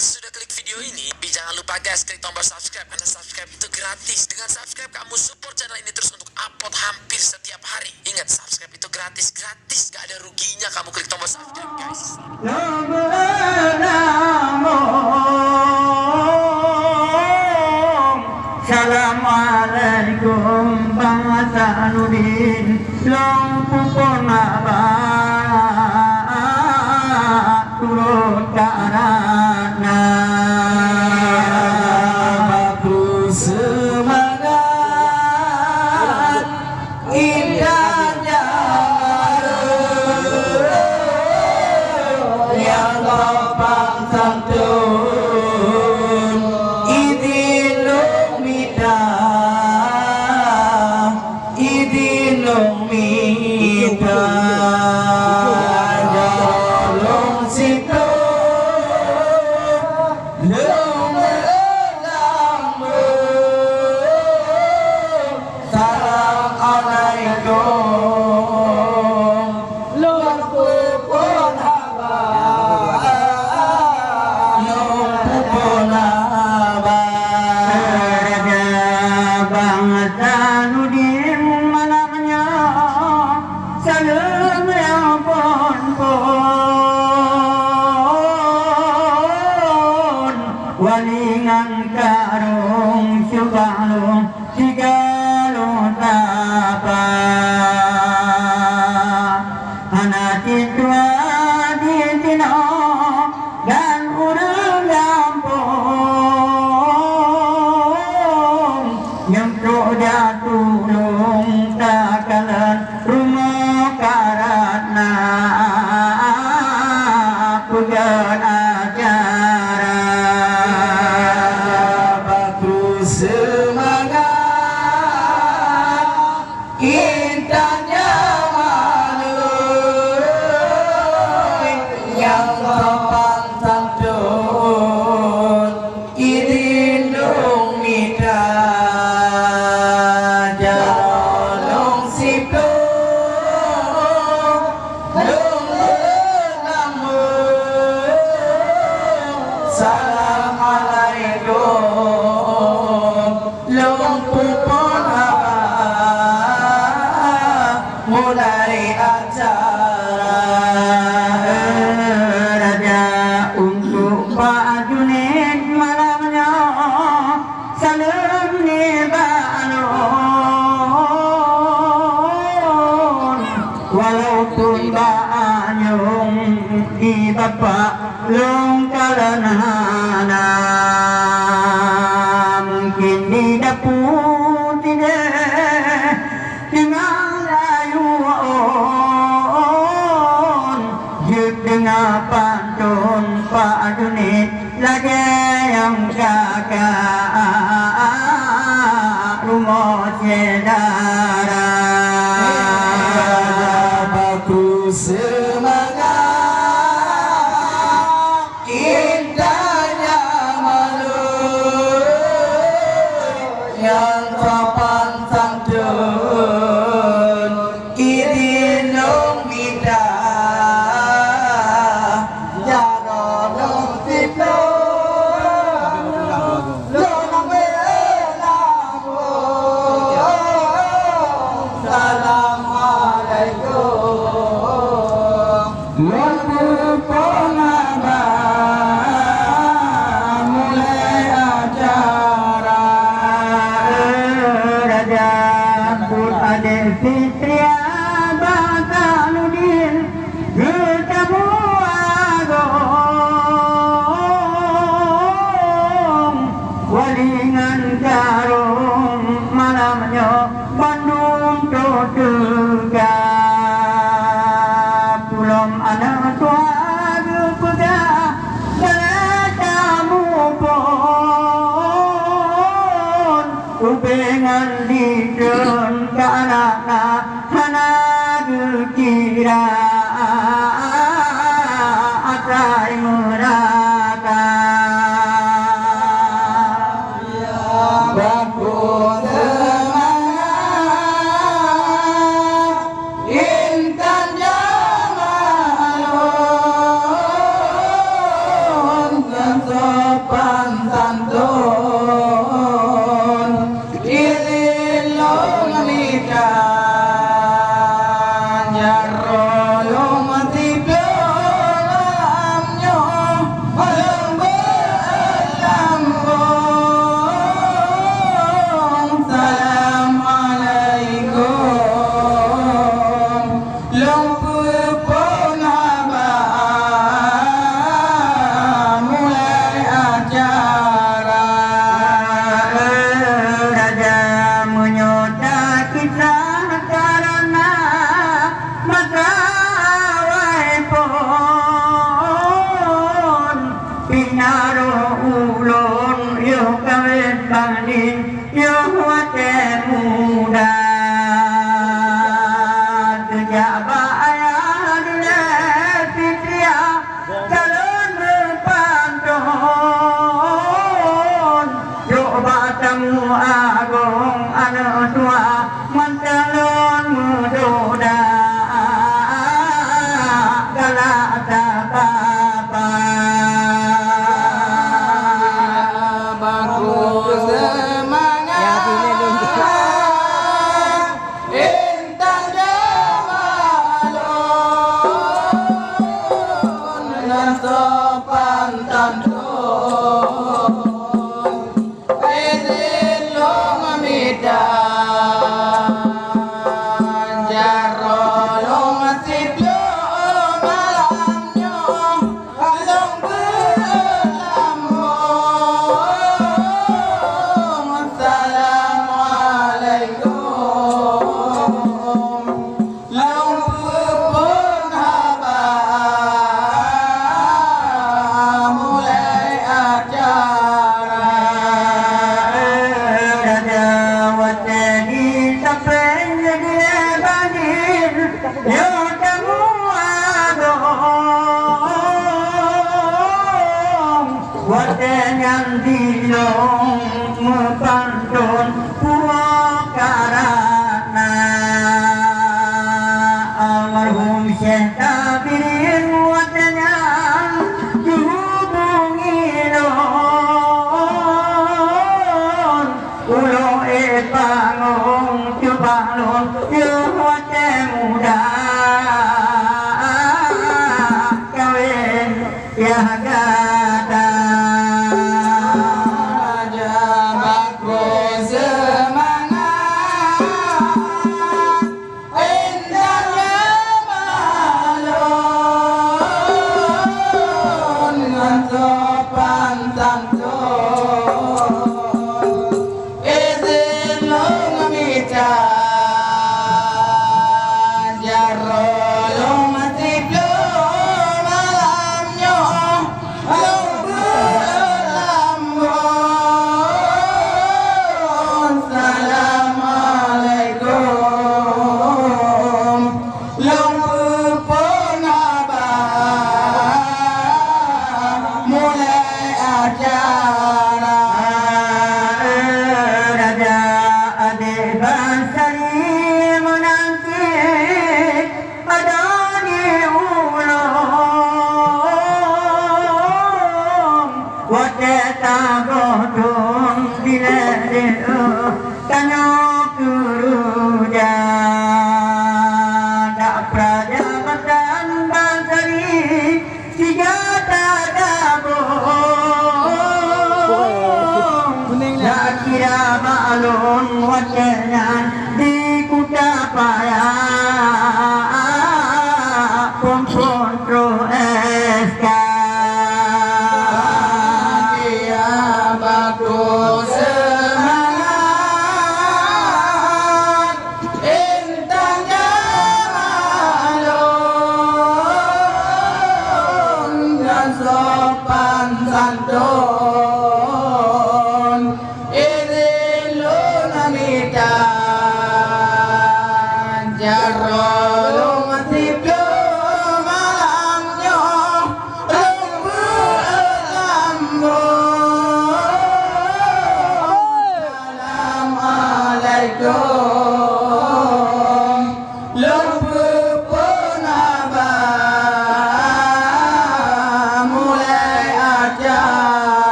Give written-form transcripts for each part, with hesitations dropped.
sudah klik video ini, tapi jangan lupa guys, klik tombol subscribe. Karena subscribe itu gratis. Dengan subscribe kamu support channel ini terus untuk upload hampir setiap hari. Ingat, subscribe itu gratis. Gratis, gak ada ruginya kamu klik tombol subscribe guys. Assalamualaikum bangsa Nudin long puponaba turut karana baku semangat indahnya yang lapang santun idin lumita idin lumita jalong situ walingan karung subalung sigalung tapa anak tua di tino dan urang gampung nyemprok jatulung takalan rumah karatna pujan acara semangat indahnya malu yang sopan santun irindung mitra jalong siplung lung lambung salam alaikum long pupon mulai acara raja untuk Pak Junid malamnya salam nibalon walaupun Pak Anyung di bapak long kalanana mungkin di dapur tidak dengan layuan juk dengan pantun Pak Junid lagi yang kakak rumah saudara baku semangat indahnya malu yang sopan santun idin lumita jalong siplung lung lambung pinaro ulun yo kawit banding yo wate muda tejaba ayah dile fitria calon pantun yo batamu agung anak tua mantalon muda Watengan dilong mepantun puakarana almarhum Syekh Kabirin watengan dihubungi non ulo pangung cubalun wate muda kawin ya gada Alun wajangan di kuda paya kontro SK dia bagus semangat intan jamalun dan sopan santun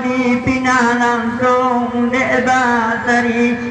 di pinalang song de batari